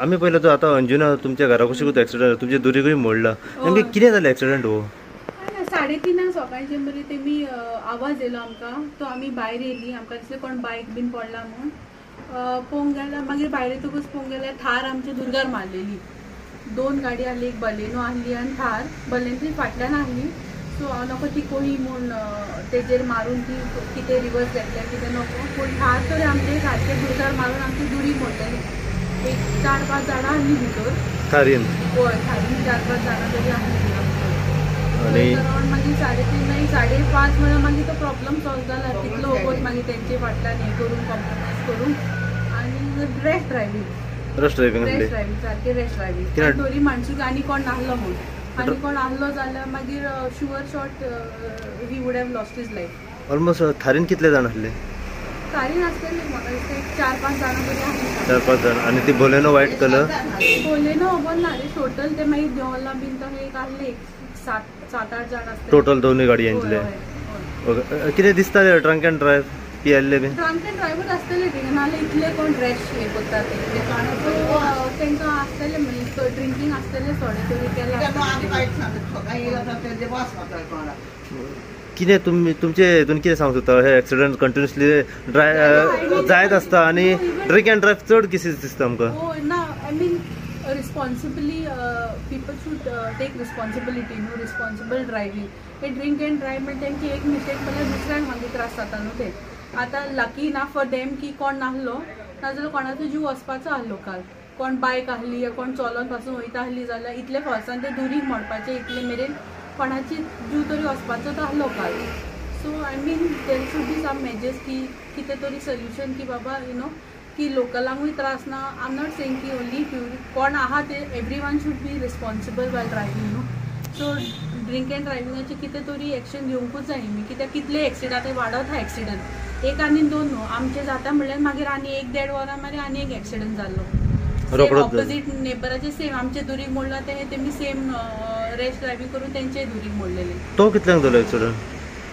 आम्ही पहिलं तो आता अंजुना तुमच्या घरा कशी होतो ऍक्सिडेंट तुमची दुरी कशी मोडला नेमके किती झालं ऍक्सिडेंट हो 3:30 सकाळचे मरे तेमी आवाज येलो आमकां तो आमी भायर येयली आमकां दिसलें कोण बायक बीन पडला म्हणून पळोवंक गेल्यार मागीर भायर येतकूच पळोवंक गेल्यार थार आमच्या दुर्गार मारलेली 2 गाडी आहली एक बलेनो आहली आनी थार बलेनोची फाटल्यान आहली सो हांव नको ती कोही म्हूण तेजेर मारून ती कितें रिवर्स घेतल्या कितें नको पूण थार तरी आमचे सारके दुर्गार मारून आमची दुरी मोडलेली एक 4-5 जाणां आहली भितर थारीन हय थारीन 4-5 जाणां तरी आहली अरावंड मागीर 3:30 5:30 म्हळ्यार मागीर तो प्रॉब्लम सॉल्व जाला तितलो वगत मागीर तेंचे फाटल्यान हें करून कॉम्प्रोमायज करून आनी रॅश ड्रायव्हींग सारकें रॅश ड्रायव्हींग तरी माणसूक आनी कोण नाहलो म्हूण आनी कोण आहलो जाल्यार मागीर sure shot he would have lost his life almost थारीन कितले जाण आसले थारीन आसतले म्हाका दिसता 4-5 जाणां तरी आसली 4-5 जाण आनी ती बोलेनो व्हाईट कलर बोलेनो खबर ना रे टोटल ते मागीर देवला बीन तो एक आहले 7-8 जाण आसले टोटल दोन्ही गाडी यांतले कितें दिसता ड्रंक एंड ड्रायव्ह पियल्ले बी ड्रंक एंड ड्रायव्हर आसतले थिंगा नाल्यार इतले कोण रॅश हे करता तेंकां आसतले म्हणजे ड्रिंकींग आसतले थोडे तरी कितें तुमचे हितून कितें सांगूंक सोदता हे एक्सिडेंट कंटिन्युअसली जायत आसता आनी ड्रिंक एंड ड्रायव्ह चड केसीस दिसता आमकां ना I mean responsibly people should take responsibility no responsible driving हे ड्रिंक एंड ड्राइव म्हणजे तेंची एक मिस्टेक म्हळ्यार दुसऱ्यांक मागीर त्रास जाता न्हू ते आतां लकी ना फॉर देम की कोण नाहलो नाजाल्यार कोणाचो जीव वचपाचो आहलो काल कोण बायक आहली या कोण चलोन पासून वयता आहली जाल्यार इतले फोर्सान ते दुरीक मोडपाचे इतले मेरेन कोणाची जीव तरी वचपाचो तो आहलो काल so I mean there should be some measures की कितें तरी सोल्युशन की बाबा यू नो की लोकलांकूय त्रास ना आय एम नॉट सेइंग की ओनली कोण आहा ते everyone should be responsible while driving न्हू सो ड्रिंक एंड ड्रायव्हिंगाची कितें तरी एक्शन घेवंकूच जाय मी कित्याक कितले एक्सिडंट वाडत हा एक्सिडंट एक आनी 2 न्हू आमचे जाता म्हणल्यार मागीर आनी 1-1.5 वरां मागीर आनी एक एक्सिडंट जाल्लो ऑपोजीट नेबराचे सेम आमचे दुरीक मोडला तेमी सेम रॅश ड्रायव्हिंग करून तेंचे दुरीक मोडलेले तो कितल्यांक जालो एक्सिडंट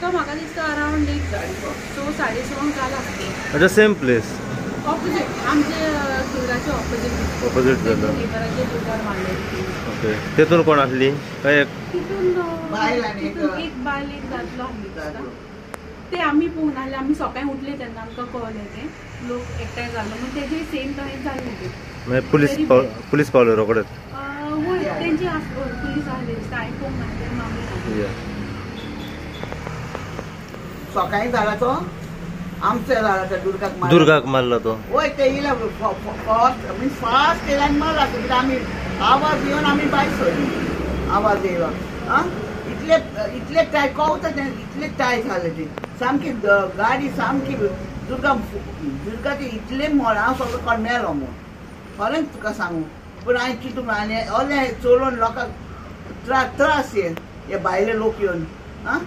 तो म्हाका दिसता अरावंड 6:30 काल आसलो सेम प्लेस ऑपोजीट आमचे दुर्गाचे ऑपोजीट जालो नेबराचे दुर्गार मारले ओके तेतून कोण आसली काय तितून एक बायल एक दादलो आहली ते आमी पळोवंक नासले आमी सकाळीं उठले तेन्ना आमकां कळलें ते लोक एकठांय जालो मग तेजे सेम तशेंच जाल्लें ते मागीर पुलीस पावलो रोखडेच हय तेंची पुलीस आहले दिसता हांवें पळोवंक ना ते मागीर सकाळीं जाला तो आमचे जाला त्या दुर्गाक मारला तो वय ते इला फास्ट केल्यान मारला कित्याक आमी आवाज येवन आमी भायर सरली आवाज येयलो आं इतले टाय कवता ते इतले टाय जाले ते सामकी गाडी सामकी दुर्गा ती इतले मोड हांव सगळो कोण मेलो म्हूण खरेंच तुका सांगू पूण हांवें चिंतूंक आनी ओले चलोवन लोकांक त्रास हे भायले लोक येवन आं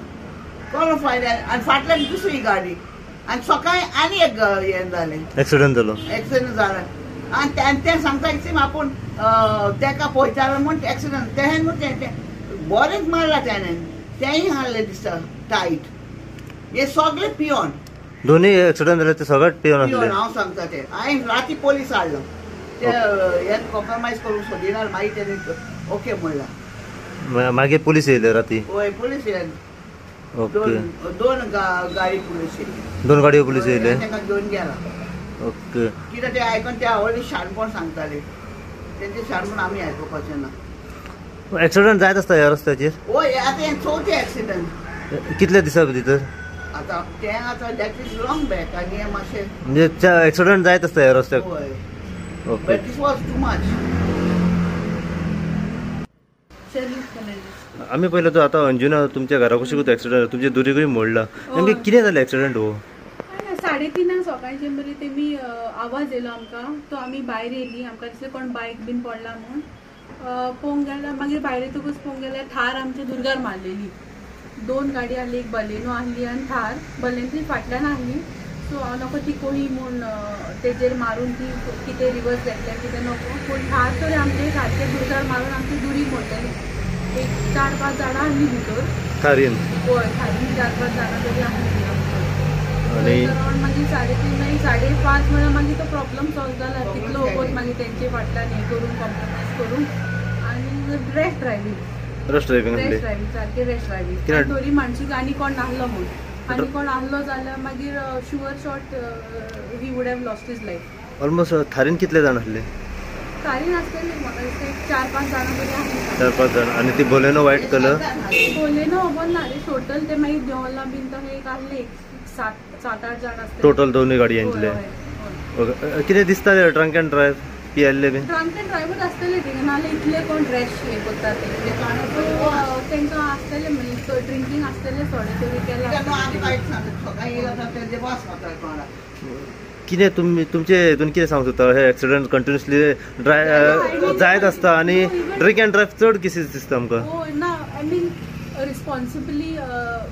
कोण फायदे आनी फाटल्यान दुसरी गाडी आनी सकाळीं आनी एक हें जालें एक्सिडंट जाला आनी ते सांगता की आपूण तेका पळयतालो म्हूण एक्सिडंट तें म्हूण तें बरेंच मारला तेंय हाडलें दिसता टायट हे सगळे पियोन दोन्ही एक्सिडंट जाले ते सगळ्यात पियोन आसले हांव सांगता ते हांवें राती पोलीस हाडलो ते हे कॉम्प्रोमायज करूंक सोदिनार मागीर तेणी ओके म्हणला मागीर पुलीस येयले राती हय पुलीस येयले ओके दोन गाडी पुलीस येयली 2 गाडयो पुलीस येयले ताका घेवन गेला ओके कित्याक ते आयकून ते आवडली शाणपण सांगताले तेंचे शाणपण आमी आयकुपाचें ना एक्सिडंट जायत आसता ह्या रस्त्याचेर हय आतां हें चवथें एक्सिडंट कितले दिसा भितर आतां तें आतां दॅट इज लॉंग बॅक आनी हें मातशें म्हणजे एक्सिडंट जायत आसता ह्या रस्त्याक हय okay but this was too much आम्ही पहिलं तो आता अंजुना तुमच्या घरा कशी होतो ऍक्सिडेंट तुमची दुरी कशी मोडला नेमके कितें जालें ऍक्सिडेंट हो 3:30 सकाळचे मरे तेमी आवाज येयलो आमकां तो आमी भायर येयली आमकां दिसलें कोण बायक बीन पडला म्हणून पळोवंक गेल्यार मागीर भायर येतकूच पळोवंक गेल्यार थार आमच्या दुर्गार मारलेली 2 गाडी आहली एक बलेनो आहली आनी थार बलेनोची फाटल्यान आहली सो हांव नको ती कोही म्हूण तेजेर मारून ती कितें रिवर्स घेतल्या कितें नको पूण थार तरी आमचे सारके दुर्गार मारून आमची दुरी मोडलेली एक 4-5 जाणां आहली भितर थारीन हय थारीन 4-5 जाणां तरी आहली आणि अराउंड मागीर 3:30 5:30 म्हळ्यार मागीर तो प्रॉब्लम सॉल्व जाला. तितलो वगत मागीर तेंचे फाटल्यान हें करून कॉम्प्रोमायज करून आनी rest driving rush driving rest आसली. ड्रायव्हींग सारकें रेस्ट ड्रायव्हींग. कित्याक? थोडी माणसूक आनी कोण नाहलो म्हूण आनी कोण आहलो जाल्यार मागीर sure shot he would have lost his life. Almost थारीन कितले जाण आसले? थारीन आसतले म्हाका दिसता 4-5 जाणां तरी आसली. 4-5 जाण. आणि ती बोलेनो व्हाईट कलर बोलेनो खबर ना रे टोटल ते मागीर देवला बीन तशें एक आसले 7-8 जाण आसतले टोटल दोन्ही गाडयांतले. कितें दिसता ड्रंक अँड ड्रायव्ह पियल्ले बीन? ड्रंक अँड ड्रायव्हर आसतले थिंगा नाल्यार इतले कोण रॅश हे करता ते तांकां आसतले म्हणजे ड्रिंकींग आसतले थोडे तरी केला. कितें तुमचे हितून कितें सांगूंक सोदता? हे एक्सिडंट कंटिन्युअसली जायत आसता आणि ड्रिंक अँड ड्रायव्ह चड केसीस दिसता आमकां. हो ना I mean responsibly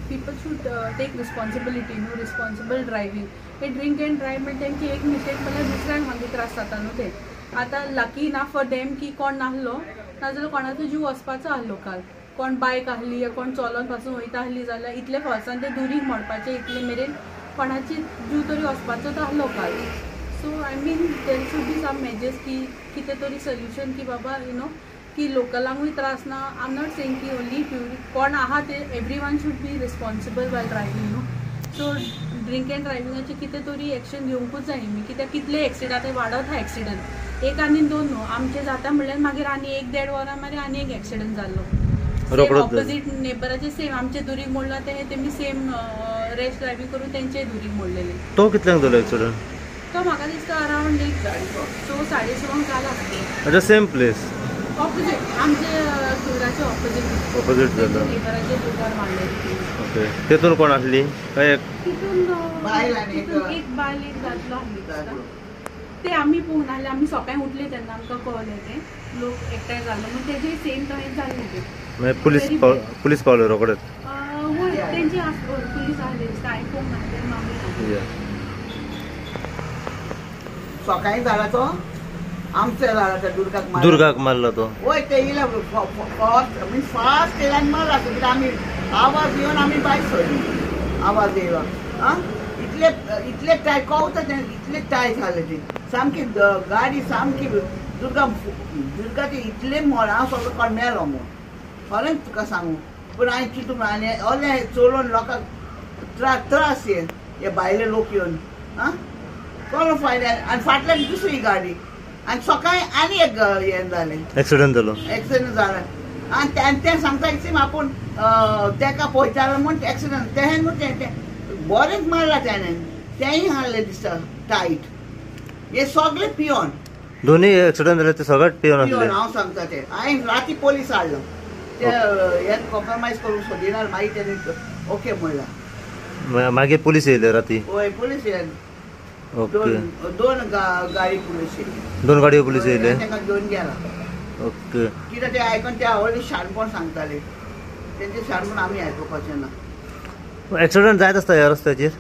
people should take responsibility न्हू रिस्पॉन्सिबल ड्रायव्हींग. हे ड्रिंक अँड ड्रायव्ह म्हणजे तेंची एक मिस्टेक म्हणल्यार दुसऱ्यांक मागीर त्रास जाता न्हू ते. आतां लकी ना फॉर देम की कोण नाहलो नाजाल्यार कोणाचो जीव वचपाचो आहलो काल. कोण बायक आहली या कोण चलोन पासून वयता आहली जाल्यार इतले फोर्सान ते दुरीग मोडपाचे इतले मेरेन कोणाची जीव तरी वचपाचो तो आहलो काल. So I mean there should be some measures की कितें तरी सोल्युशन की बाबा यू नो की लोकलांकूय त्रास ना. आय एम नॉट सेइंग की ओन्ली कोण आहा ते everyone should be responsible by driving न्हू. सो ड्रिंक अँड ड्रायव्हिंगाची कितें तरी एक्शन घेवंकूच जाय मी. कित्याक कितले एक्सिडंट आतां वाडत आहा एक्सिडंट. एक आनी दोन न्हू आमचे जाता म्हणल्यार मागीर आनी 1-1.5 वरां मागीर आनी एक एक्सिडंट जाल्लो ऑपोजीट नेबराचे सेम आमचे दुरीग मोडला तेमी सेम रेश ड्रायव्हिंग करून तेंचे दुरीग मोडलेले. तो कितल्यांक जालो एक्सिडंट? तो म्हाका दिसता अरावंड 6:30 काल आसलो. अच्छा सेम प्लेस ऑपोजीट आमचे दुराचे ऑपोजीट जालो. नेबराचे दुरार मारले. ओके. तेतून कोण आसली काय? तितून बायल आनी एक बायल एक दादलो आसली. ते आमी पळोवन आसले आमी सकाळीं उठले तेन्ना आमकां कळलें ते लोक एकठांय जाल्लो मग तेजे सेम तशेंच जाल्लें ते. पुलीस पावलो रोखडेच? हय तेंचे पुलीस आसले हांवें पळोवंक ना ते मागीर सकाळी जाला तो आमचे जाला त्या दुर्गाक मारला तो. वय ते येयला फास्ट येयल्यान मारला कित्याक आमी आवाज येवन आमी भायर सरली. आवाज येयला इतले टाय कवता ते इतले टाय जाले ते सामकी गाडी सामकी दुर्गा ती इतले मोड हांव सगळो कोण मेलो म्हूण खरेंच तुका सांगू. पूण हांवें चिंतून आनी ओले चलोवन लोकांक त्रास हे भायले लोक येवन कोण फायदे आनी फाटल्यान दुसरी गाडी आनी सकाळी आनी एक हें जालें एक्सिडंट जालो. एक्सिडंट जाला आनी ते सांगता की आपूण तेका पळयतालो म्हूण एक्सिडंट तें न्हू तें बरेंच मारला त्याने तेंय हाडले दिसता टायट. हे सगळे पियोन दोन्ही एक्सिडंट जाले ते सगळ्यात पियोन आसले. हांव सांगता ते हांवें राती पोलीस हाडलो ते हे कॉम्प्रोमायज करूंक सोदिनार मागीर तेणी ओके म्हणला. मागीर पुलीस येयले राती? हय पुलीस येयले. ओके. दोन गाडी पुलीस येयली. 2 गाडयो पुलीस येयले? ताका घेवन गेला. ओके. कित्याक ते आयकून ते आवडली शाणपण सांगताले तेंचे शाणपण आमी आयकुपाचें ना. एक्सिडंट जायत आसता ह्या रस्त्याचेर?